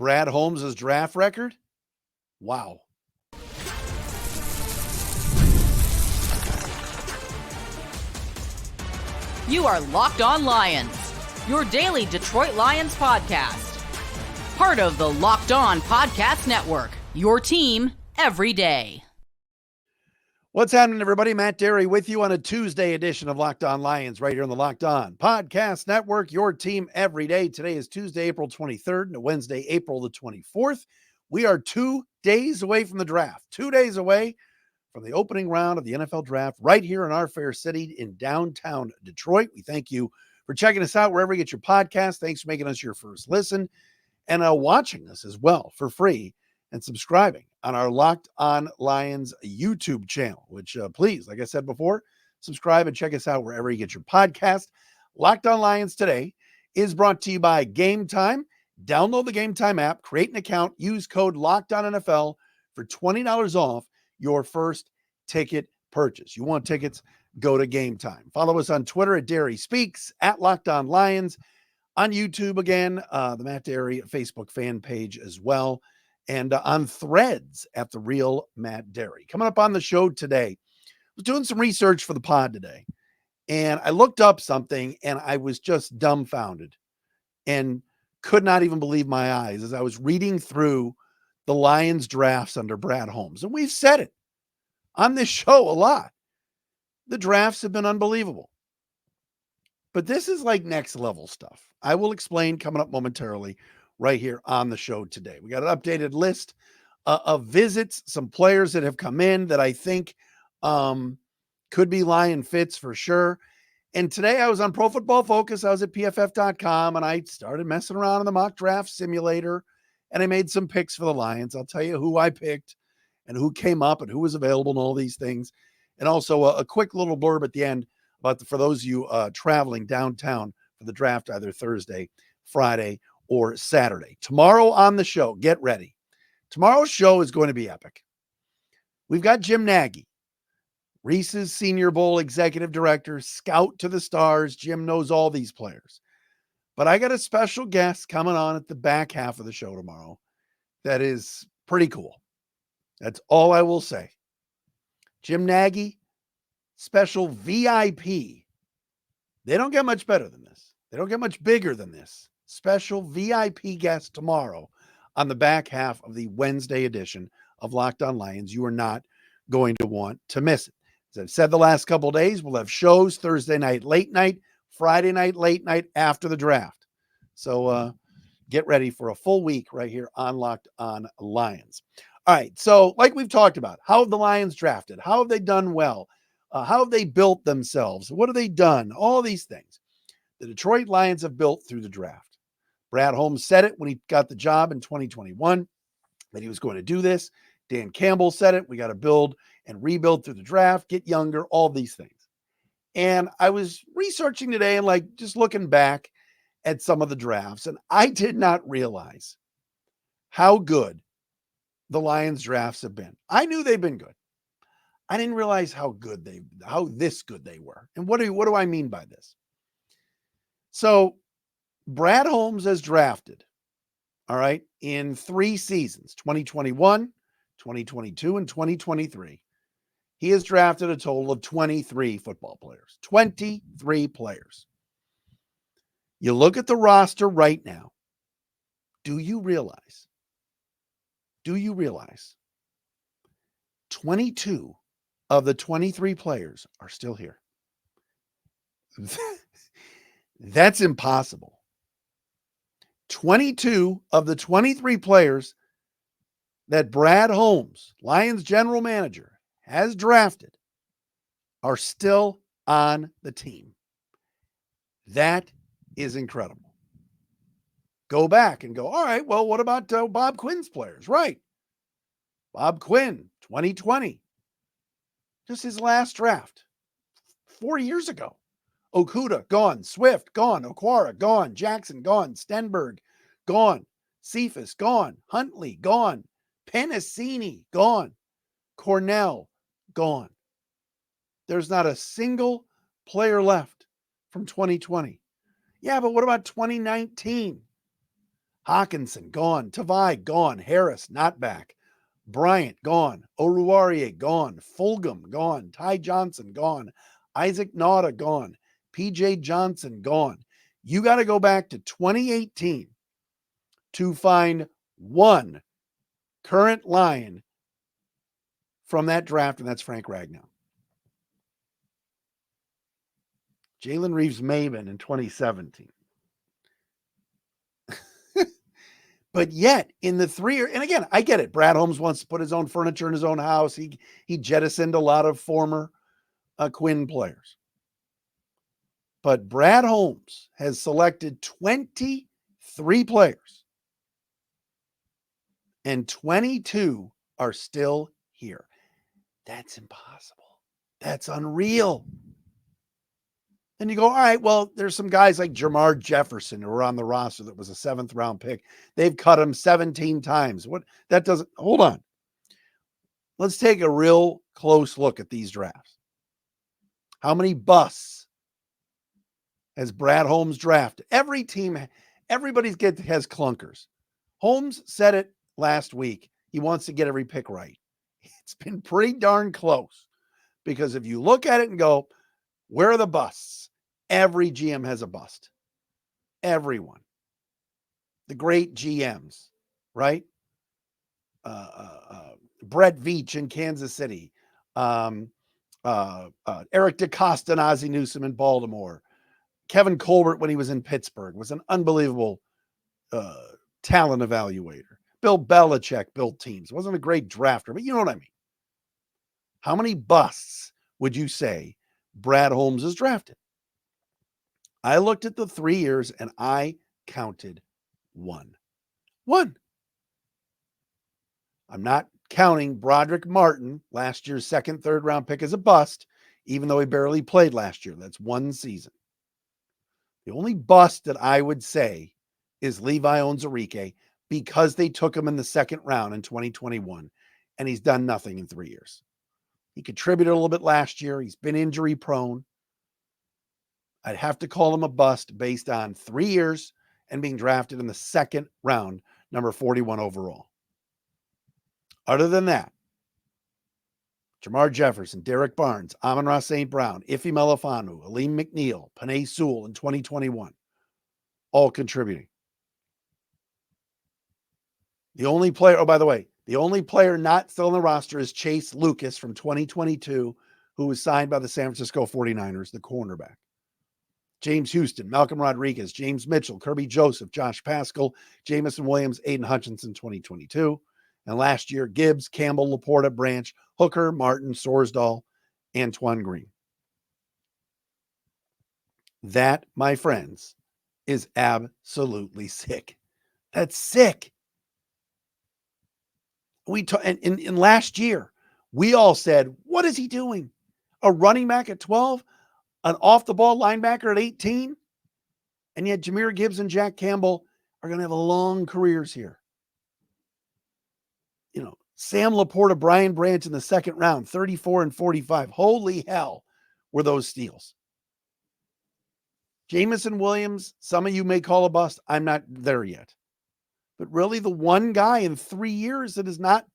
Brad Holmes' draft record? Wow. You are Locked On Lions, your daily Detroit Lions podcast. Part of the Locked On Podcast Network, your team every day. What's happening, everybody? Matt Dery with you on a Tuesday edition of Locked On Lions right here on the Locked On Podcast Network, your team every day. Today is Tuesday, April 23rd, and Wednesday, April the 24th. We are 2 days away from the draft, 2 days away from the opening round of the NFL draft right here in our fair city in downtown Detroit. We thank you for checking us out wherever you get your podcast. Thanks for making us your first listen and watching us as well for free and subscribing on our Locked On Lions YouTube channel, which please, like I said before, subscribe and check us out wherever you get your podcast. Locked On Lions today is brought to you by GameTime. Download the GameTime app, create an account, use code LOCKEDONNFL for $20 off your first ticket purchase. You want tickets? Go to GameTime. Follow us on Twitter at Dery Speaks, at Locked On Lions, on YouTube again, the Matt Dery Facebook fan page as well, and on Threads at The Real Matt Dery. Coming up on the show today, I was doing some research for the pod today, and I looked up something, and I was just dumbfounded and could not even believe my eyes as I was reading through the Lions drafts under Brad Holmes. And we've said it on this show a lot. The drafts have been unbelievable. But this is like next level stuff. I will explain coming up momentarily right here on the show today. We got an updated list of visits, some players that have come in that I think could be Lion fits for sure. And today I was on Pro Football Focus. I was at PFF.com and I started messing around in the mock draft simulator and I made some picks for the Lions. I'll tell you who I picked and who came up and who was available and all these things. And also a quick little blurb at the end about for those of you traveling downtown for the draft, either Thursday, Friday, or Saturday. Tomorrow on the show, get ready. Tomorrow's show is going to be epic. We've got Jim Nagy, Reese's Senior Bowl executive director, scout to the stars. Jim knows all these players. But I got a special guest coming on at the back half of the show tomorrow that is pretty cool. That's all I will say. Jim Nagy, special VIP. They don't get much better than this. They don't get much bigger than this. Special VIP guest tomorrow on the back half of the Wednesday edition of Locked On Lions. You are not going to want to miss it. As I've said the last couple of days, we'll have shows Thursday night, late night, Friday night, late night after the draft. So get ready for a full week right here on Locked On Lions. All right. So like we've talked about, how have the Lions drafted? How have they done well? How have they built themselves? What have they done? All these things the Detroit Lions have built through the draft. Brad Holmes said it when he got the job in 2021 that he was going to do this. Dan Campbell said it. We got to build and rebuild through the draft, get younger, all these things. And I was researching today and like just looking back at some of the drafts, and I did not realize how good the Lions drafts have been. I knew they've been good. I didn't realize how this good they were. And what do I mean by this? So Brad Holmes has drafted, all right, in 3 seasons, 2021, 2022, and 2023. He has drafted a total of 23 football players, 23 players. You look at the roster right now. Do you realize 22 of the 23 players are still here? That's impossible. 22 of the 23 players that Brad Holmes, Lions general manager, has drafted are still on the team. That is incredible. Go back and go, all right, well, what about Bob Quinn's players? Right. Bob Quinn, 2020. Just his last draft 4 years ago. Okuda, gone. Swift, gone. Okwara, gone. Jackson, gone. Stenberg, gone. Cephas, gone. Huntley, gone. Penasini, gone. Cornell, gone. There's not a single player left from 2020. Yeah, but what about 2019? Hawkinson, gone. Tavai, gone. Harris, not back. Bryant, gone. Oruwariye, gone. Fulgham, gone. Ty Johnson, gone. Isaac Nauta, gone. PJ Johnson, gone. You got to go back to 2018 to find one current Lion from that draft, and that's Frank Ragnow. Jalen Reeves-Maybin in 2017. But yet, in the 3 year, and again, I get it. Brad Holmes wants to put his own furniture in his own house. He jettisoned a lot of former Quinn players. But Brad Holmes has selected 23 players, and 22 are still here. That's impossible. That's unreal. Then you go, all right, well, there's some guys like Jamar Jefferson who are on the roster that was a 7th round pick. They've cut him 17 times. Hold on. Let's take a real close look at these drafts. How many busts has Brad Holmes drafted? Every team, everybody has clunkers. Holmes said it last week. He wants to get every pick right. It's been pretty darn close because if you look at it and go, where are the busts? Every GM has a bust. Everyone. The great GMs, right? Brett Veach in Kansas City. Eric DeCosta and Ozzie Newsome in Baltimore. Kevin Colbert, when he was in Pittsburgh, was an unbelievable talent evaluator. Bill Belichick built teams. Wasn't a great drafter, but you know what I mean. How many busts would you say Brad Holmes has drafted? I looked at the 3 years and I counted one. One. I'm not counting Broderick Martin, last year's 2nd, 3rd round pick, as a bust, even though he barely played last year. That's one season. The only bust that I would say is Levi Onwuzurike because they took him in the 2nd round in 2021, and he's done nothing in 3 years. He contributed a little bit last year. He's been injury prone. I'd have to call him a bust based on 3 years and being drafted in the 2nd round, number 41 overall. Other than that, Jamar Jefferson, Derek Barnes, Amon-Ra St. Brown, Ife Melifonwu, Aleem McNeil, Penei Sewell in 2021, all contributing. The only player, oh, by the way, the only player not still on the roster is Chase Lucas from 2022, who was signed by the San Francisco 49ers, the cornerback. James Houston, Malcolm Rodriguez, James Mitchell, Kirby Joseph, Josh Paschal, Jamison Williams, Aiden Hutchinson, 2022. And last year, Gibbs, Campbell, Laporta, Branch, Hooker, Martin, Sorsdahl, Antoine Green. That, my friends, is absolutely sick. That's sick. In last year, we all said, what is he doing? A running back at 12? An off-the-ball linebacker at 18? And yet Jahmyr Gibbs and Jack Campbell are going to have long careers here. You know, Sam Laporta, Brian Branch in the 2nd round, 34 and 45. Holy hell, were those steals. Jamison Williams, some of you may call a bust. I'm not there yet. But really, the one guy in 3 years that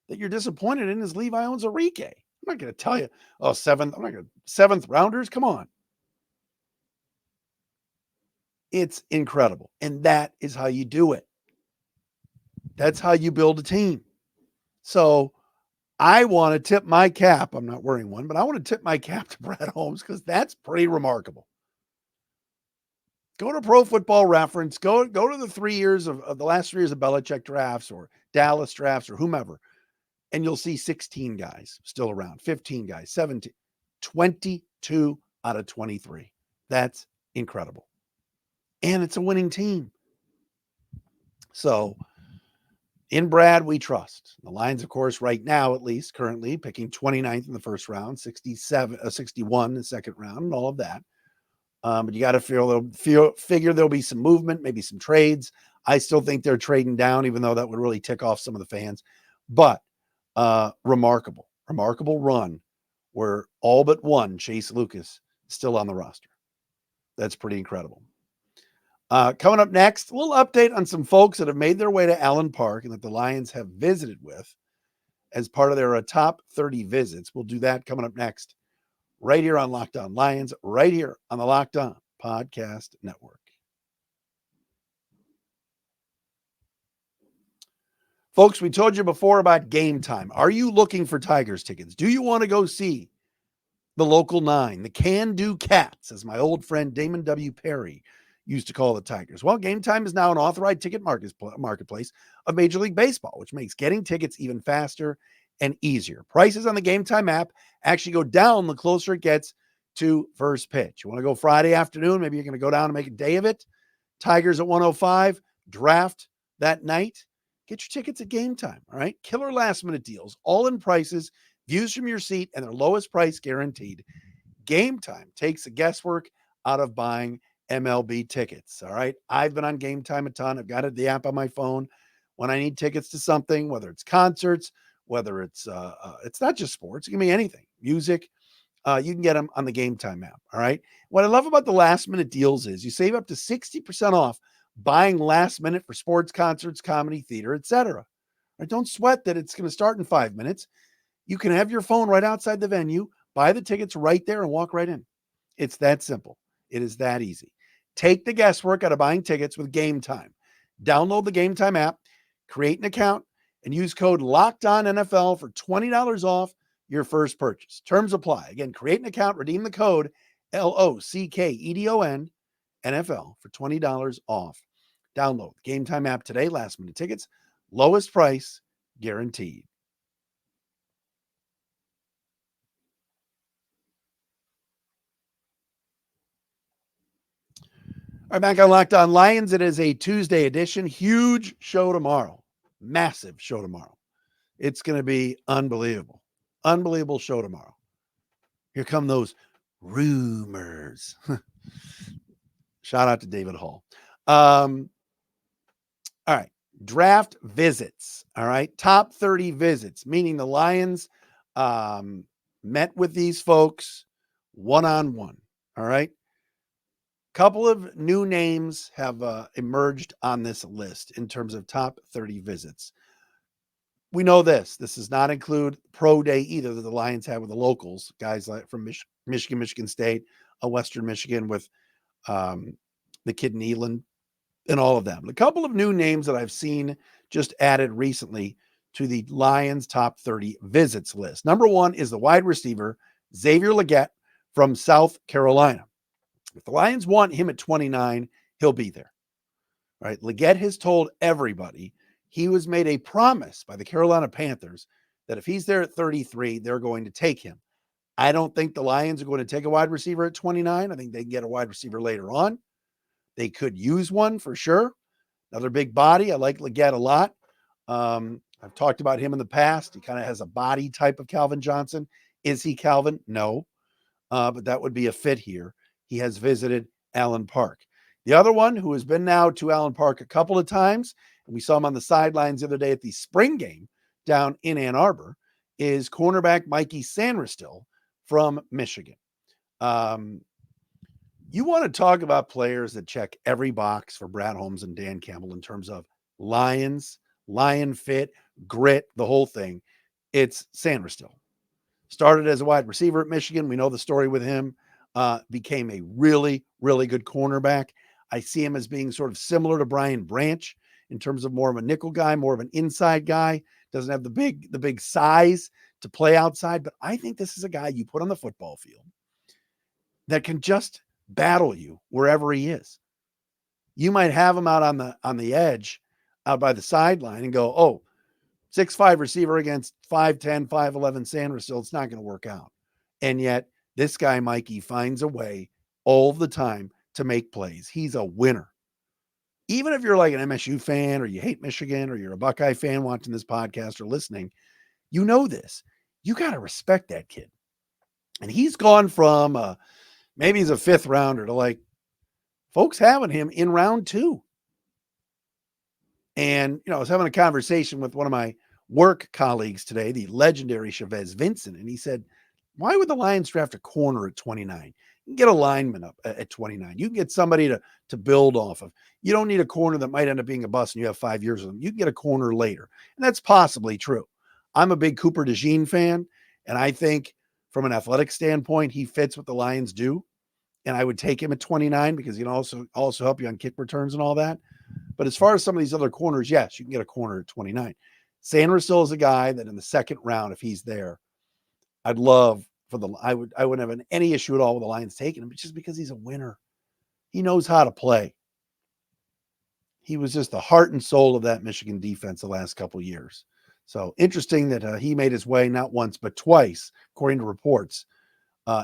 you're disappointed in is Levi Onwuzurike. I'm not going to tell you, seventh rounders. Come on. It's incredible. And that is how you do it. That's how you build a team. So I want to tip my cap. I'm not wearing one, but I want to tip my cap to Brad Holmes because that's pretty remarkable. Go to Pro Football Reference. Go to the 3 years of the last 3 years of Belichick drafts or Dallas drafts or whomever, and you'll see 16 guys still around, 15 guys, 17, 22 out of 23. That's incredible. And it's a winning team. So in Brad, we trust. The Lions, of course, right now, at least currently picking 29th in the 1st round, 61 in the 2nd round, and all of that. But you got to figure there'll be some movement, maybe some trades. I still think they're trading down, even though that would really tick off some of the fans. But remarkable run where all but one, Chase Lucas, still on the roster. That's pretty incredible. Coming up next, a little update on some folks that have made their way to Allen Park and that the Lions have visited with as part of their top 30 visits. We'll do that coming up next, right here on Locked On Lions, right here on the Locked On Podcast Network. Folks, we told you before about GameTime. Are you looking for Tigers tickets? Do you want to go see the local nine, the can-do cats, as my old friend Damon W. Perry used to call the Tigers? Well, GameTime is now an authorized ticket marketplace of Major League Baseball, which makes getting tickets even faster and easier. Prices on the GameTime app actually go down the closer it gets to first pitch. You want to go Friday afternoon, maybe you're going to go down and make a day of it. Tigers at 105, draft that night. Get your tickets at GameTime, all right? Killer last-minute deals, all-in prices, views from your seat, and their lowest price guaranteed. GameTime takes the guesswork out of buying MLB tickets, all right? I've been on GameTime a ton. I've got the app on my phone. When I need tickets to something, whether it's concerts, whether it's not just sports, it can be anything, music, you can get them on the GameTime app, all right? What I love about the last-minute deals is you save up to 60% off buying last minute for sports, concerts, comedy, theater, etc. Right? Don't sweat that it's going to start in 5 minutes. You can have your phone right outside the venue, buy the tickets right there, and walk right in. It's that simple. It is that easy. Take the guesswork out of buying tickets with GameTime. Download the GameTime app, create an account, and use code LOCKEDONNFL for $20 off your first purchase. Terms apply. Again, create an account, redeem the code LOCKEDON NFL for $20 off. Download the GameTime app today. Last minute tickets, lowest price guaranteed. All right, back on Locked On Lions. It is a Tuesday edition. Huge show tomorrow. Massive show tomorrow. It's going to be unbelievable. Unbelievable show tomorrow. Here come those rumors. Shout out to David Hall. All right. Draft visits. All right. Top 30 visits, meaning the Lions met with these folks one-on-one. All right. Couple of new names have emerged on this list in terms of top 30 visits. We know this. This does not include pro day either that the Lions have with the locals, guys like from Michigan, Michigan State, Western Michigan with the kid in Eland and all of them. A couple of new names that I've seen just added recently to the Lions top 30 visits list. Number one is the wide receiver, Xavier Legette from South Carolina. If the Lions want him at 29, he'll be there. All right. Legette has told everybody he was made a promise by the Carolina Panthers that if he's there at 33, they're going to take him. I don't think the Lions are going to take a wide receiver at 29. I think they can get a wide receiver later on. They could use one for sure. Another big body. I like Legette a lot. I've talked about him in the past. He kind of has a body type of Calvin Johnson. Is he Calvin? No. But that would be a fit here. He has visited Allen Park. The other one who has been now to Allen Park a couple of times, and we saw him on the sidelines the other day at the spring game down in Ann Arbor, is cornerback Mikey Sanderstill from Michigan. You want to talk about players that check every box for Brad Holmes and Dan Campbell in terms of Lions, Lion fit, grit, the whole thing. It's Sanderstill. Started as a wide receiver at Michigan. We know the story with him. Became a really, really good cornerback. I see him as being sort of similar to Brian Branch in terms of more of a nickel guy, more of an inside guy. Doesn't have the big size to play outside, but I think this is a guy you put on the football field that can just battle you wherever he is. You might have him out on the edge, out by the sideline, and go, oh, 6'5" receiver against 5'10", 5'11" Sanderstill. It's not going to work out. And yet, this guy, Mikey, finds a way all the time to make plays. He's a winner. Even if you're like an MSU fan or you hate Michigan or you're a Buckeye fan watching this podcast or listening, you know this. You got to respect that kid. And he's gone from maybe he's a fifth rounder to like folks having him in round 2. And, I was having a conversation with one of my work colleagues today, the legendary Chavez Vincent, and he said, why would the Lions draft a corner at 29? You can get a lineman up at 29. You can get somebody to build off of. You don't need a corner that might end up being a bust and you have 5 years of them. You can get a corner later. And that's possibly true. I'm a big Cooper DeJean fan, and I think from an athletic standpoint, he fits what the Lions do. And I would take him at 29 because he can also help you on kick returns and all that. But as far as some of these other corners, yes, you can get a corner at 29. Sanders still is a guy that in the second round, if he's there, I'd love for I wouldn't have any issue at all with the Lions taking him, just because he's a winner. He knows how to play. He was just the heart and soul of that Michigan defense the last couple of years. So interesting that he made his way not once but twice, according to reports,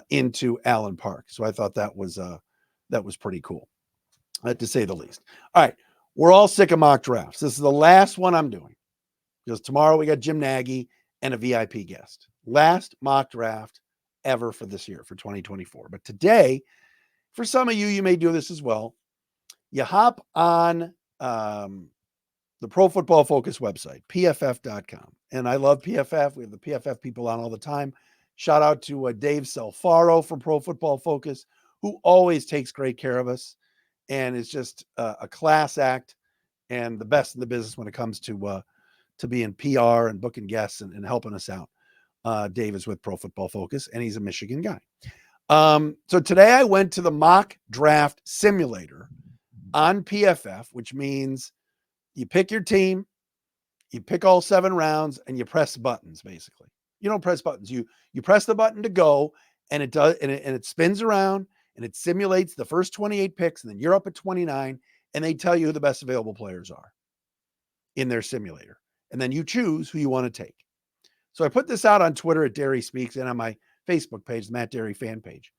into Allen Park. So I thought that was pretty cool, to say the least. All right, we're all sick of mock drafts. This is the last one I'm doing because tomorrow we got Jim Nagy and a VIP guest. Last mock draft ever for this year, for 2024. But today, for some of you, you may do this as well. You hop on the Pro Football Focus website, pff.com. And I love PFF. We have the PFF people on all the time. Shout out to Dave Selfaro from Pro Football Focus, who always takes great care of us and is just a class act and the best in the business when it comes to being PR and booking guests and helping us out. Dave is with Pro Football Focus, and he's a Michigan guy. So today I went to the mock draft simulator on PFF, which means you pick your team, you pick all 7 rounds, and you press buttons. Basically, you don't press buttons. You press the button to go, and it does, and it spins around, and it simulates the first 28 picks, and then you're up at 29, and they tell you who the best available players are in their simulator, and then you choose who you want to take. So I put this out on Twitter at Dery Speaks and on my Facebook page, the Matt Dery fan page,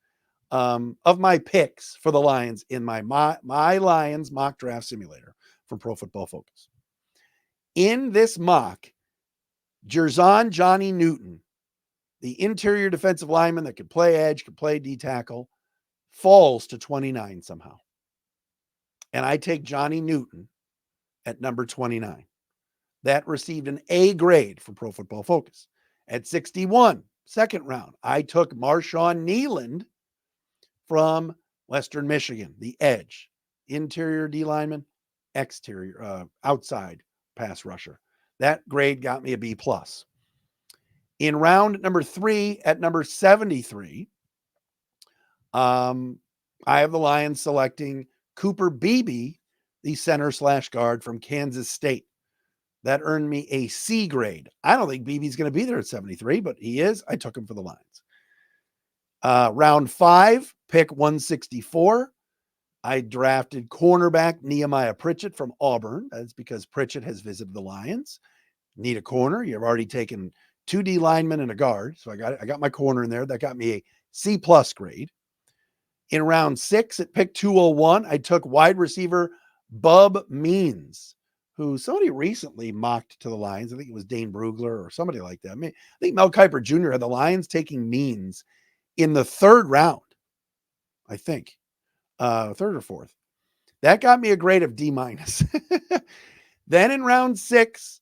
of my picks for the Lions in my Lions mock draft simulator from Pro Football Focus. In this mock, Jerzon Johnny Newton, the interior defensive lineman that could play edge, could play D tackle, falls to 29 somehow. And I take Johnny Newton at number 29. That received an A grade from Pro Football Focus. At 61, second round, I took Marshawn Kneeland from Western Michigan, the edge, interior D lineman, exterior, outside pass rusher. That grade got me a B+. In round number 3 at number 73, I have the Lions selecting Cooper Beebe, the center/guard from Kansas State. That earned me a C grade. I don't think Beebe's going to be there at 73, but he is. I took him for the Lions. Round 5, pick 164. I drafted cornerback Nehemiah Pritchett from Auburn. That's because Pritchett has visited the Lions. Need a corner. You've already taken 2 D linemen and a guard. So I got my corner in there. That got me a C+ grade. In round 6 at pick 201, I took wide receiver Bub Means, who somebody recently mocked to the Lions. I think it was Dane Brugler or somebody like that. I think Mel Kiper Jr. had the Lions taking Means in the 3rd round, I think, 3rd or 4th. That got me a grade of D-. Then in round 6,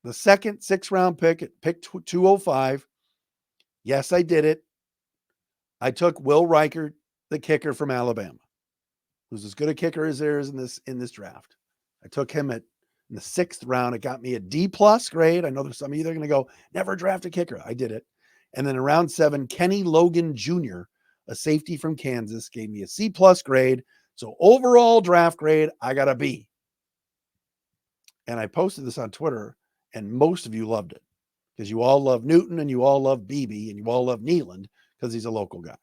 the second 6th round pick at pick 205, yes, I did it. I took Will Reichert, the kicker from Alabama, who's as good a kicker as there is in this draft. I took him in the 6th round. It got me a D+ grade. I know there's some of you that are going to go, never draft a kicker. I did it. And then in round 7, Kenny Logan Jr., a safety from Kansas, gave me a C+ grade. So overall draft grade, I got a B. And I posted this on Twitter, and most of you loved it because you all love Newton and you all love Beebe and you all love Kneeland because he's a local guy.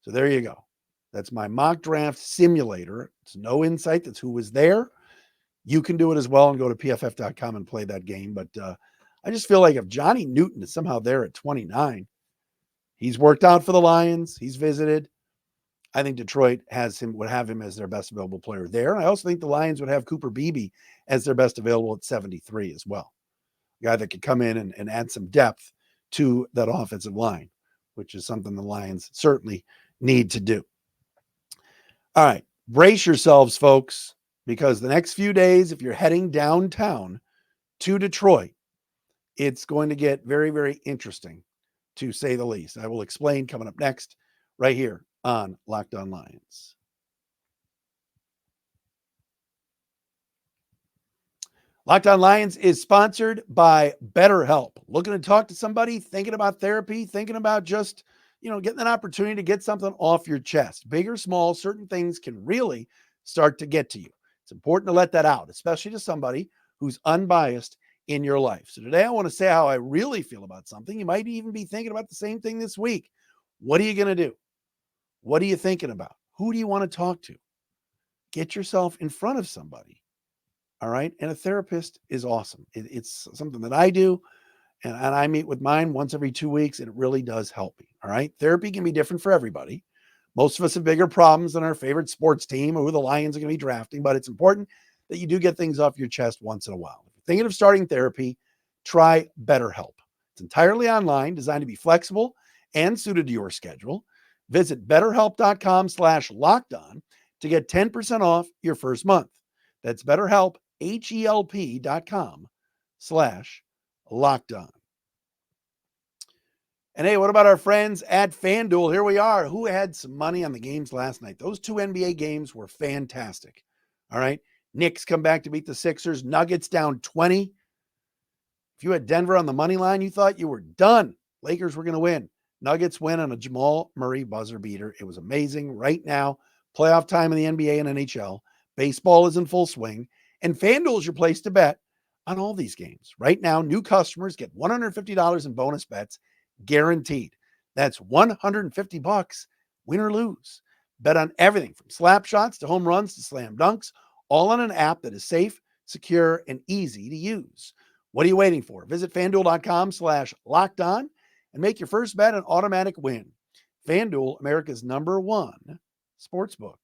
So there you go. That's my mock draft simulator. It's no insight. That's who was there. You can do it as well and go to pff.com and play that game. But I just feel like if Johnny Newton is somehow there at 29, he's worked out for the Lions. He's visited. I think Detroit would have him as their best available player there. And I also think the Lions would have Cooper Beebe as their best available at 73 as well. A guy that could come in and add some depth to that offensive line, which is something the Lions certainly need to do. All right, brace yourselves, folks, because the next few days, if you're heading downtown to Detroit, it's going to get very, very interesting, to say the least. I will explain coming up next right here on Locked On Lions. Locked On Lions is sponsored by BetterHelp. Looking to talk to somebody, thinking about therapy, thinking about just, getting an opportunity to get something off your chest. Big or small, certain things can really start to get to you. It's important to let that out, especially to somebody who's unbiased in your life. So today I want to say how I really feel about something. You might even be thinking about the same thing this week. What are you going to do? What are you thinking about? Who do you want to talk to? Get yourself in front of somebody. All right. And a therapist is awesome. It's something that I do. And I meet with mine once every 2 weeks, and it really does help me. All right. Therapy can be different for everybody. Most of us have bigger problems than our favorite sports team or who the Lions are going to be drafting, but it's important that you do get things off your chest once in a while. If you're thinking of starting therapy, try BetterHelp. It's entirely online, designed to be flexible and suited to your schedule. Visit betterhelp.com/lockedon to get 10% off your first month. That's BetterHelp, HELP.com/lockedon. And hey, what about our friends at FanDuel? Here we are. Who had some money on the games last night? Those two NBA games were fantastic. All right. Knicks come back to beat the Sixers. Nuggets down 20. If you had Denver on the money line, you thought you were done. Lakers were going to win. Nuggets win on a Jamal Murray buzzer beater. It was amazing. Right now, playoff time in the NBA and NHL. Baseball is in full swing. And FanDuel is your place to bet on all these games. Right now, new customers get $150 in bonus bets guaranteed. That's $150, win or lose. Bet on everything from slap shots to home runs to slam dunks, all on an app that is safe, secure, and easy to use. What are you waiting for? Visit FanDuel.com/lockedon and make your first bet an automatic win. FanDuel, America's #1 sportsbook.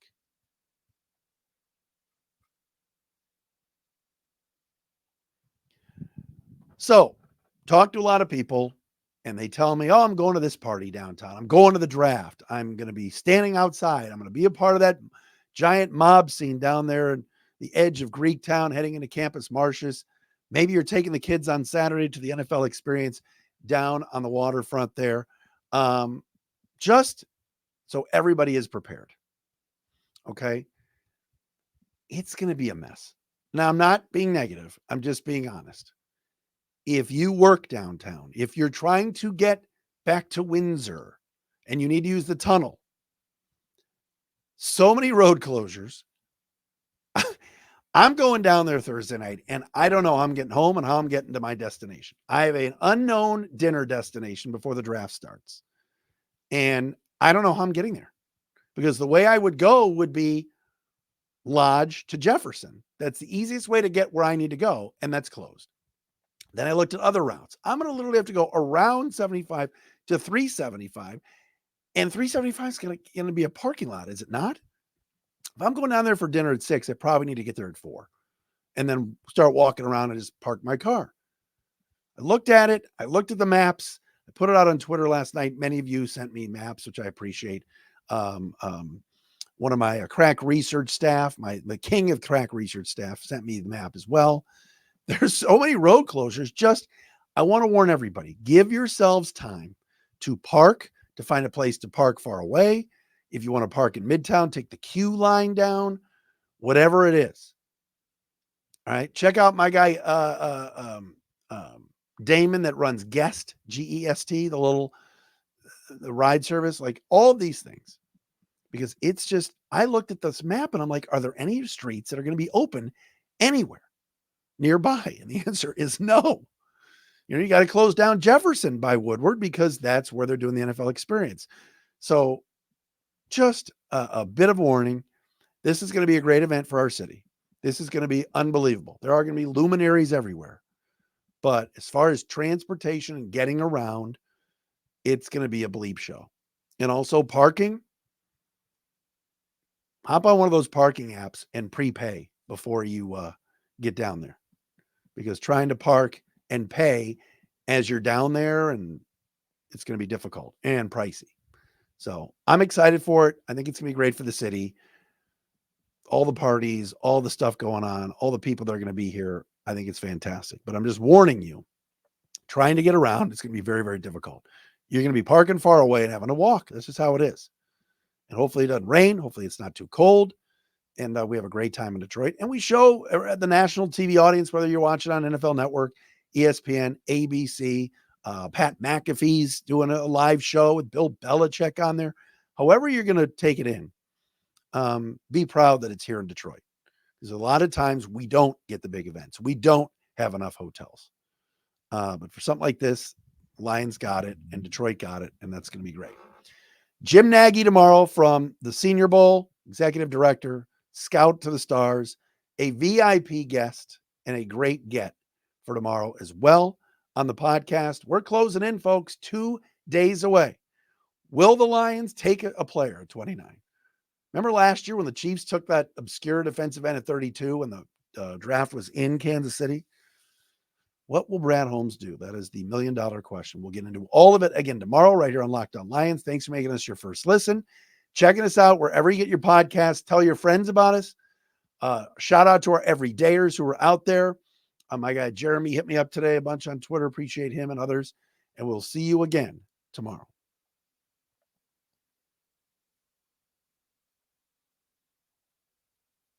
So, talk to a lot of people, and they tell me, oh, I'm going to this party downtown. I'm going to the draft. I'm going to be standing outside. I'm going to be a part of that giant mob scene down there at the edge of Greektown heading into Campus Martius. Maybe you're taking the kids on Saturday to the NFL experience down on the waterfront there. Just so everybody is prepared. Okay. It's going to be a mess. Now, I'm not being negative. I'm just being honest. If you work downtown, if you're trying to get back to Windsor and you need to use the tunnel, so many road closures. I'm going down there Thursday night, and I don't know how I'm getting home and how I'm getting to my destination. I have an unknown dinner destination before the draft starts, and I don't know how I'm getting there because the way I would go would be Lodge to Jefferson. That's the easiest way to get where I need to go, and that's closed. Then I looked at other routes. I'm going to literally have to go around 75 to 375, and 375 is going to be a parking lot, is it not? If I'm going down there for dinner at 6, I probably need to get there at 4 and then start walking around and just park my car. I looked at it. I looked at the maps. I put it out on Twitter last night. Many of you sent me maps, which I appreciate. One of my crack research staff, the king of crack research staff, sent me the map as well. There's so many road closures. I want to warn everybody, give yourselves time to park, to find a place to park far away. If you want to park in Midtown, take the Q line down, whatever it is. All right. Check out my guy, Damon, that runs Guest, G-E-S-T, the ride service, like all of these things. Because it's just, I looked at this map and I'm like, are there any streets that are going to be open anywhere nearby? And the answer is no. You got to close down Jefferson by Woodward because that's where they're doing the NFL experience. So just a bit of warning. This is going to be a great event for our city. This is going to be unbelievable. There are going to be luminaries everywhere. But as far as transportation and getting around, it's going to be a bleep show. And also parking. Hop on one of those parking apps and prepay before you get down there. Because trying to park and pay as you're down there, and it's going to be difficult and pricey. So I'm excited for it. I think it's going to be great for the city. All the parties, all the stuff going on, all the people that are going to be here. I think it's fantastic. But I'm just warning you, trying to get around, it's going to be very, very difficult. You're going to be parking far away and having to walk. That's just how it is. And hopefully it doesn't rain. Hopefully it's not too cold. And we have a great time in Detroit. And we show the national TV audience, whether you're watching on NFL Network, ESPN, ABC, Pat McAfee's doing a live show with Bill Belichick on there. However you're going to take it in, be proud that it's here in Detroit. Because a lot of times we don't get the big events. We don't have enough hotels. But for something like this, Lions got it and Detroit got it, and that's going to be great. Jim Nagy tomorrow from the Senior Bowl, executive director, scout to the stars, a VIP guest, and a great get for tomorrow as well on the podcast. We're closing in, folks, 2 days away. Will the Lions take a player at 29? Remember last year when the Chiefs took that obscure defensive end at 32 when the draft was in Kansas City? What will Brad Holmes do? That is the $1 million question. We'll get into all of it again tomorrow right here on Locked On Lions. Thanks for making us your first listen. Checking us out wherever you get your podcasts. Tell your friends about us. Shout out to our everydayers who are out there. My guy Jeremy hit me up today a bunch on Twitter. Appreciate him and others. And we'll see you again tomorrow.